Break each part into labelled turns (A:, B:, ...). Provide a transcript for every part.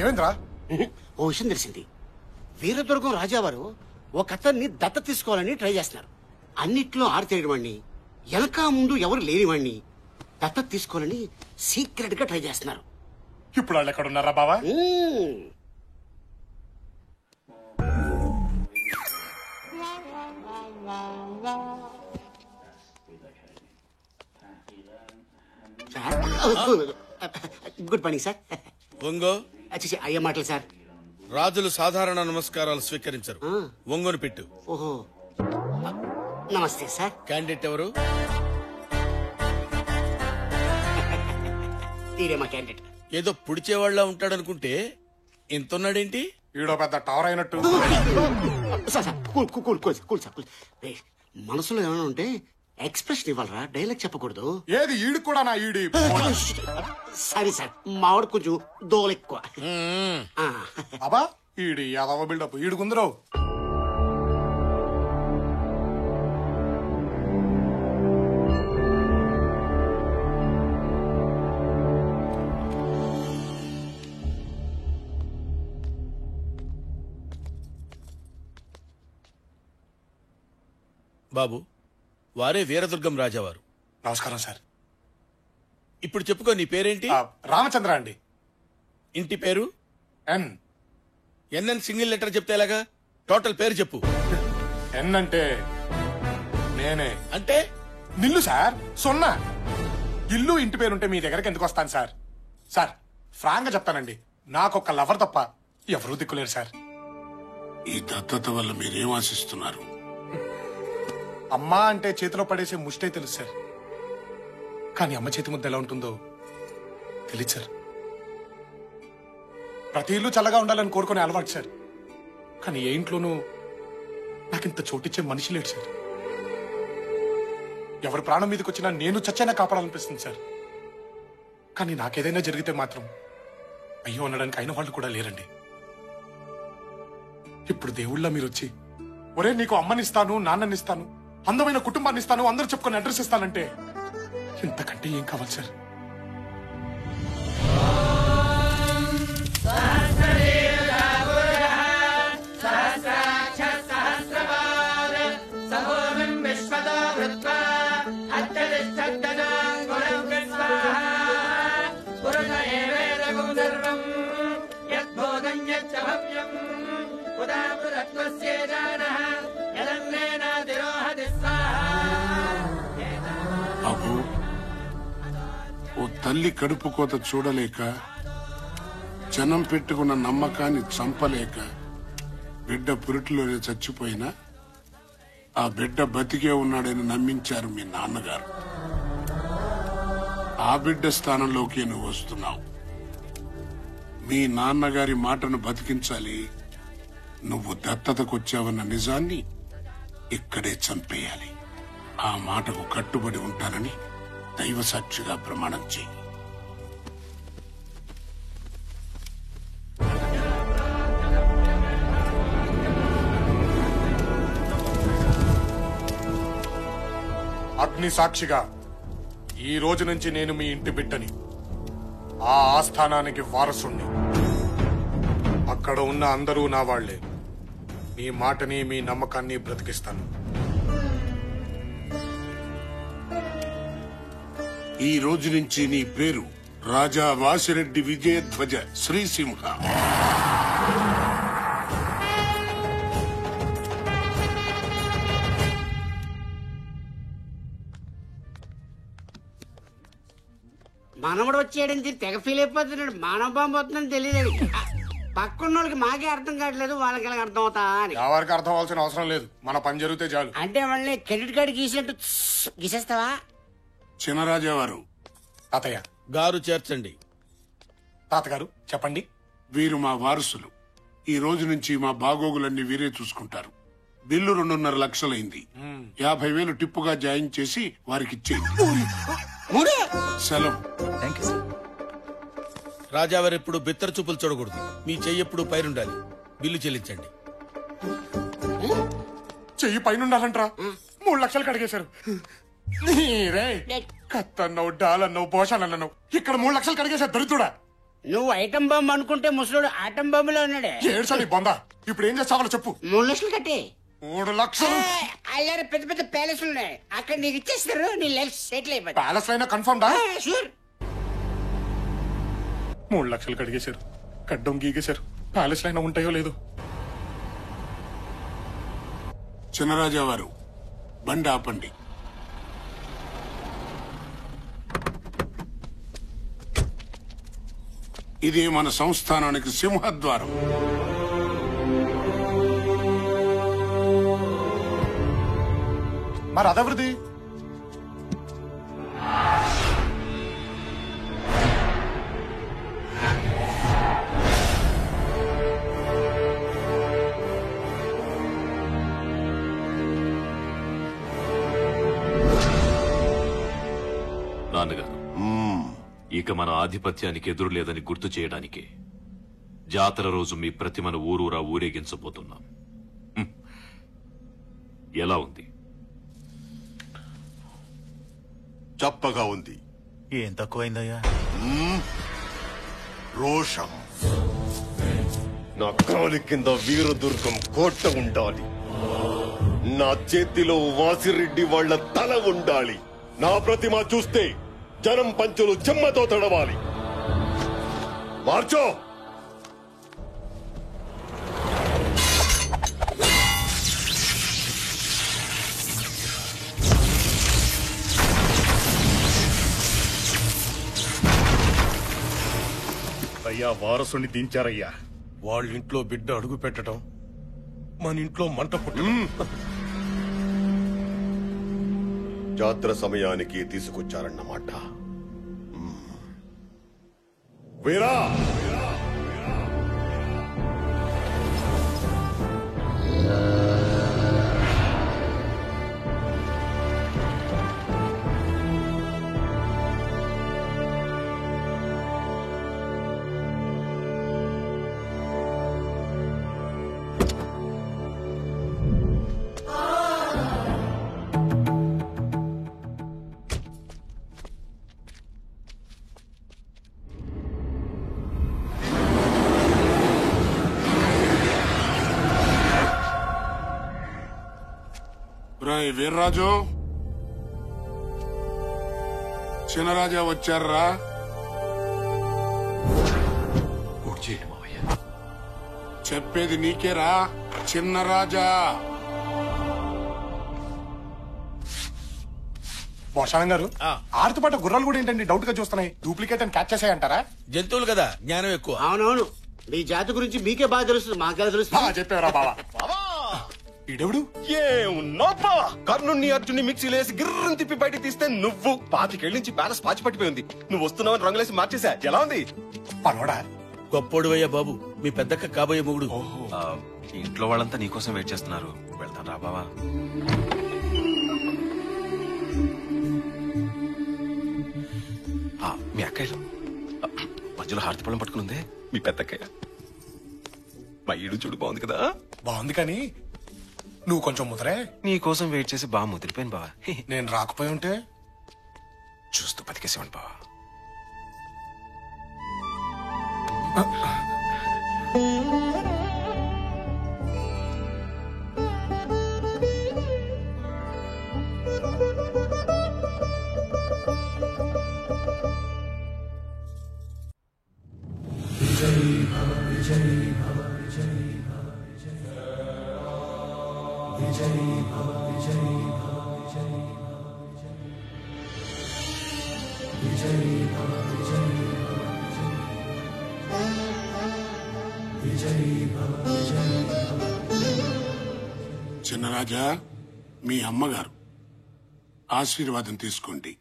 A: ఏమైందిరా?
B: ఓ విషయం తెలిసింది. వీరదుర్గం రాజావారు ఒక అతన్ని దత్త తీసుకోవాలని ట్రై చేస్తున్నారు. అన్నిట్లో ఆరితేయడవాణ్ణి, వెనక ముందు ఎవరు లేనివాణ్ణి దత్త తీసుకోవాలని సీక్రెట్ గా ట్రై చేస్తున్నారు.
A: ఇప్పుడు వాళ్ళు ఎక్కడ ఉన్నారా బావా?
B: Good morning sir.
C: ఒంగో
B: అయ్యే మాటలు సార్.
C: రాజులు సాధారణ నమస్కారాలు స్వీకరించరు. ఒంగోని పెట్టు.
B: ఓహో నమస్తే సార్.
C: క్యాండిడేట్ ఎవరు?
B: తీరే మా క్యాండిడేట్.
C: ఏదో పుడిచేవాళ్ళ ఉంటాడనుకుంటే ఇంతున్నాడేంటి?
A: ఈడో పెద్ద టవర్ అయినట్టు.
B: Sir sir cool cool cool cool sir cool. మనసులో ఏమైనా ఉంటే ఎక్స్ప్రెషన్ ఇవ్వాలరా, డైలాగ్ చెప్పకూడదు.
A: ఏది ఈడు కూడా నా ఈడి.
B: సరే సార్, మావాడు కొంచెం దోలు ఎక్కువ.
A: అబ్బా ఈడి యాదవ బిల్డప్ ఈడు కుందరు.
C: బాబు, వారే వీరదుర్గం రాజావారు.
A: నమస్కారం సార్.
C: ఇప్పుడు చెప్పుకో, నీ పేరేంటి?
A: రామచంద్ర అండి.
C: ఇంటి పేరు?
A: ఎన్.
C: ఎన్ఎన్ సింగిల్ లెటర్ చెప్తే ఎలాగా? టోటల్ పేరు చెప్పు.
A: ఎన్ అంటే నేనే.
C: అంటే
A: నిల్లు సార్, సున్నా. ఇల్లు ఇంటి పేరుంటే మీ దగ్గరికి ఎందుకు వస్తాను సార్? సార్ ఫ్రాంక్ గా చెప్తానండి, నాకొక్క లవర్ తప్ప ఎవరూ దిక్కులేరు సార్.
D: ఈ దత్తత వల్ల మీరేం ఆశిస్తున్నారు?
A: అమ్మా అంటే చేతిలో పడేసే ముష్టే తెలుసు సార్, కానీ అమ్మ చేతి ముద్ద ఎలా ఉంటుందో తెలియదు సార్. ప్రతి ఇల్లు చల్లగా ఉండాలని కోరుకునే అలవాటు సార్, కానీ ఏ ఇంట్లోనూ నాకింత చోటిచ్చే మనిషి లేడు సార్. ఎవరి ప్రాణం మీదకి వచ్చినా నేను చచ్చైనా కాపాడాలనిపిస్తుంది సార్, కానీ నాకేదైనా జరిగితే మాత్రం అయ్యో అనడానికి అయిన వాళ్ళు కూడా లేరండి. ఇప్పుడు దేవుళ్ళ మీరు వచ్చి, ఒరే నీకు అమ్మనిస్తాను, నాన్ననిస్తాను, అందమైన కుటుంబాన్ని ఇస్తాను, అందరూ చెప్పుకొని అడ్రస్ ఇస్తానంటే ఇంతకంటే ఏం కావాలి సార్?
D: బాబు, ఓ తల్లి కడుపు కోత చూడలేక, జనం పెట్టుకున్న నమ్మకాన్ని చంపలేక బిడ్డ పురిటిలోనే చచ్చిపోయినా ఆ బిడ్డ బతికే ఉన్నాడని నమ్మించారు మీ నాన్నగారు. ఆ బిడ్డ స్థానంలోకి నువ్వు వస్తున్నావు. మీ నాన్నగారి మాటను బతికించాలి. నువ్వు దత్తతకొచ్చావన్న నిజాన్ని ఇక్కడే చంపేయాలి. ఆ మాటకు కట్టుబడి ఉంటానని దైవ సాక్షిగా ప్రమాణం చేయి.
A: అగ్ని సాక్షిగా ఈ రోజు నుంచి నేను మీ ఇంటి బిడ్డని, ఆ ఆస్థానానికి వారసుణ్ణి. అక్కడ ఉన్న అందరూ నా వాళ్లే. మీ మాటని, మీ నమ్మకాన్ని బ్రతికిస్తాను.
D: ఈ రోజు నుంచి నీ పేరు రాజా వాసిరెడ్డి విజయధ్వజ శ్రీసింహ.
B: మనవడు వచ్చేయడానికి తెగ ఫీల్ అయిపోతున్నాడు. మానవ బాంబు వస్తుందని తెలియదు. పక్కన్న వాళ్ళకి మాకే అర్థం కావట్లేదు, వాళ్ళకి ఎలా అర్థం అవుతా అని.
A: ఎవరికి అర్థం అవ్వాల్సిన అవసరం లేదు, మన పని జరిగితే చాలు.
B: అంటే వాళ్ళని క్రెడిట్ కార్డు గీసినట్టు గీసేస్తావా?
D: చినరాజా వారు.
A: తాతయ్య
C: గారు చేర్చండి.
A: తాతగారు చెప్పండి.
D: వీరు మా వారసులు. ఈ రోజు నుంచి మా బాగోగులన్నీ వీరే చూసుకుంటారు. బిల్లు 2.5 లక్షలైంది. 50,000 టిప్పుగా జాయిన్ చేసి వారికిచ్చేయండి. సెలవు.
C: రాజావారు ఎప్పుడు బిత్తర చూపులు చూడకూడదు. మీ చెయ్యి ఎప్పుడు పైరుండాలి. బిల్లు చెల్లించండి.
A: చెయ్యి పైనుండాలంట్రా. 3 లక్షలు కడిగేశారు. కత్తన్నావు, డాలన్నావు, పోషాలన్నావు, ఇక్కడ 3 లక్షలు కడిగేశారు దరిద్రుడా.
B: నువ్వు ఐటమ్ బాంబు అనుకుంటే ముసలోడు ఆటం బాంబులో ఉన్నాడే.
A: ఏడ్చాలి బొంద. ఇప్పుడు ఏం చేస్తావో చెప్పు.
B: 3 లక్షలు కట్టే.
A: 3 లక్షలు?
B: అల్లారు పెద్ద పెద్ద ప్యాలెస్లు ఉన్నాయి, అక్కడ నీకు ఇచ్చేస్తారు, నీ లైఫ్ సెటిల్ అయిపోతుంది.
A: ప్యాలెస్ అయినా కన్ఫర్మ్ డా?
B: షూర్.
A: 3 లక్షలు కడిగేశారు, కడ్డం గీగేశారు. ప్యాలెస్ అయినా ఉంటాయో లేదు.
D: చిన్నరాజా వారు బండి ఆపండి. ఇది మన సంస్థానానికి సింహద్వారం.
A: మరి అదవృద్ధి
E: నాన్నగారు, ఇక మన ఆధిపత్యానికి ఎదురు లేదని గుర్తు చేయడానికి జాతర రోజు మీ ప్రతిమను ఊరూరా ఊరేగించబోతున్నాం. ఎలా ఉంది?
F: చప్పగా ఉంది.
G: ఏం తక్కువైందయ్యా?
F: రోషం. నా కాలి కింద వీరదుర్గం కోట ఉండాలి. నా చేతిలో వాసిరెడ్డి వాళ్ల తల ఉండాలి. నా ప్రతిమ చూస్తే జనం పంచులు చెమ్మతో తడవాలి. మార్చో.
G: అయ్యా, వారసుని దించారయ్యా.
C: వాళ్ళ ఇంట్లో బిడ్డ అడుగు పెట్టడం, మన ఇంట్లో మంట పుట్టడం.
F: జాతర సమయానికి తీసుకొచ్చారన్నమాట. వీరా,
D: వీర్రాజు, చిన్నరాజా వచ్చారా? చెప్పేది నీకేరా చిన్నరాజా.
A: వర్షానం గారు, ఆరుతో గుర్రాలు కూడా ఏంటండి డౌట్ గా చూస్తున్నాయి? డూప్లికేట్ అని క్యాచ్ చేసాయంటారా?
C: జంతువులు కదా, జ్ఞానం ఎక్కువ.
B: అవునవును, మీ జాతి గురించి మీకే బాగా తెలుస్తుంది, మాకే తెలుస్తుంది.
A: చెప్పారా బావా? ఇడెవడు?
F: ఏమున్నావా? కర్ణుని అర్జున్ని మిక్సీలేసి గిర్రని తిప్పి బయట తీస్తే నువ్వు 25 ఏళ్ళ నుంచి ప్యాలెస్ పాచి పట్టిపోయి ఉంది. నువ్వు వస్తున్నావని రంగులేసి మార్చేసా. ఎలా ఉంది?
A: పనోడా?
C: గొప్పోడువయ్యా బాబు, మీ పెద్దక్క కాబోయే మొగుడు.
H: ఇంట్లో వాళ్ళంతా నీకోసం వెయిట్ చేస్తున్నారు. వెళ్తాను రా బావా. మీ అక్కయ్యలు మధ్యలో హారతి పళ్ళం పట్టుకునుందే మీ పెద్దక్కయ్య. మా ఈడు చూడు బాగుంది కదా?
A: బాగుంది, కానీ నువ్వు కొంచెం ముదరే.
H: నీకోసం వెయిట్ చేసి బాగా ముదిరిపోయాను బావా.
A: నేను రాకపోయి ఉంటే
H: చూస్తూ బతికేసేవాడి బావా.
D: చిన్నరాజా, మీ అమ్మగారు ఆశీర్వాదం తీసుకోండి.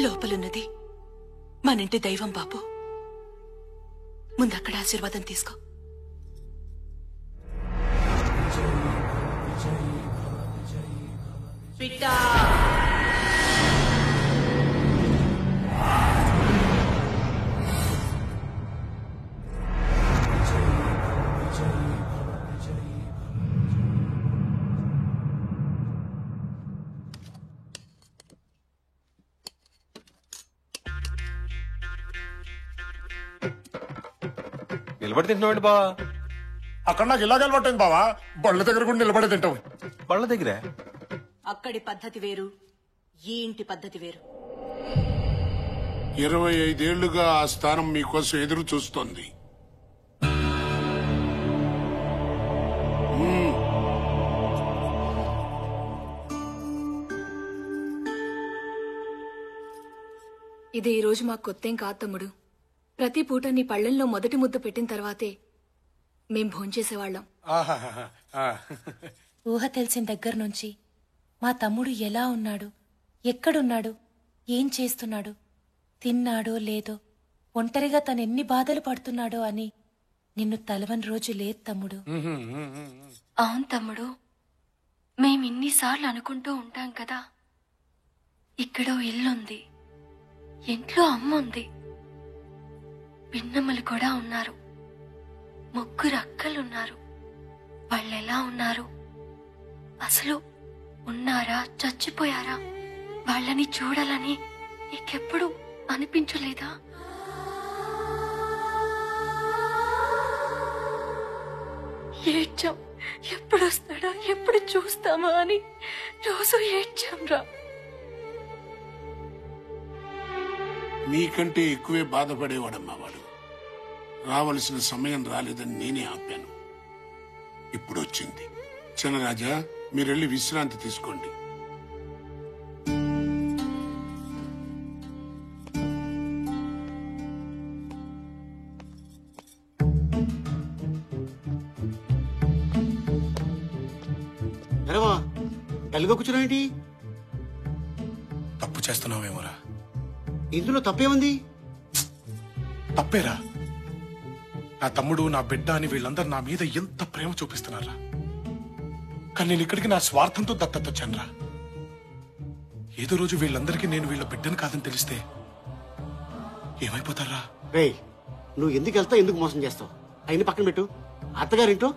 I: లోపలున్నది మనింటి దైవం బాబు. ముందక్కడ ఆశీర్వాదం తీసుకో.
J: పిట్టా
F: నిలబడి తింటున్నాడు బావా.
A: అక్కడ నాకు ఇలాగ అలవాటైంది బావా, బళ్ళ దగ్గర కూడా నిలబడే తింటాం.
F: బళ్ళ దగ్గరే
J: అక్కడి పద్ధతి వేరు, ఈ ఇంటి పద్ధతి వేరు.
D: 25 ఏళ్లుగా ఆ స్థానం మీకోసం ఎదురు చూస్తోంది.
K: ఇది ఈ రోజు మాకు కొత్తేం కాదు తమ్ముడు. ప్రతి పూట నీ పళ్ళెంలో మొదటి ముద్ద పెట్టిన తర్వాతే మేం భోంచేసేవాళ్ళం.
L: ఊహ తెలిసిన దగ్గర నుంచి మా తమ్ముడు ఎలా ఉన్నాడు, ఎక్కడున్నాడు, ఏం చేస్తున్నాడు, తిన్నాడో లేదో, ఒంటరిగా తనెన్ని బాధలు పడుతున్నాడో అని నిన్ను తలవని రోజు లేదు తమ్ముడు.
K: అవును తమ్ముడు, మేమిన్నిసార్లు అనుకుంటూ ఉంటాం కదా, ఇక్కడో ఇల్లుంది, ఇంట్లో అమ్ముంది, పిన్నమ్మలు కూడా ఉన్నారు, 3 అక్కలున్నారు. వాళ్ళెలా ఉన్నారు, అసలు ఉన్నారా చచ్చిపోయారా, వాళ్ళని చూడాలని నీకెప్పుడు అనిపించలేదా? ఏడ్చాం, ఎప్పుడు వస్తాడా, ఎప్పుడు చూస్తామా అని రోజు ఏడ్చాం రా.
D: మీకంటే ఎక్కువే బాధపడేవాడమ్మా వాడు. రావలసిన సమయం రాలేదని నేనే ఆపాను. ఇప్పుడు వచ్చింది. చిన్నరాజా, మీరెళ్ళి విశ్రాంతి తీసుకోండి.
B: డల్గా కూర్చున్నావేంటి?
A: తప్పు చేస్తున్నావేమోరా.
B: ఇందులో తప్పేముంది?
A: తప్పేరా. నా తమ్ముడు, నా బిడ్డ అని వీళ్ళందరూ నా మీద ఎంత ప్రేమ చూపిస్తున్నారా. కానీ నేను ఇక్కడికి నా స్వార్థంతో దత్తత వచ్చానురా. ఏదో రోజు వీళ్ళందరికీ నేను వీళ్ళ బిడ్డను కాదని తెలిస్తే ఏమైపోతారా?
B: రే, నువ్వు ఎందుకు వెళ్తావు, ఎందుకు మోసం చేస్తావు? అయిన పక్కన పెట్టు. అత్తగారింట్లో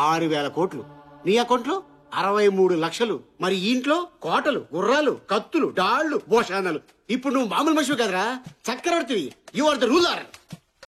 B: 6,000 కోట్లు, నీ అకౌంట్లో 63 లక్షలు. మరి ఈ ఇంట్లో కోటలు, గుర్రాలు, కత్తులు, డాళ్లు, భోషానాలు. ఇప్పుడు నువ్వు మామూలు మనిషివి కదరా, చక్రవర్తివి. You are the ruler.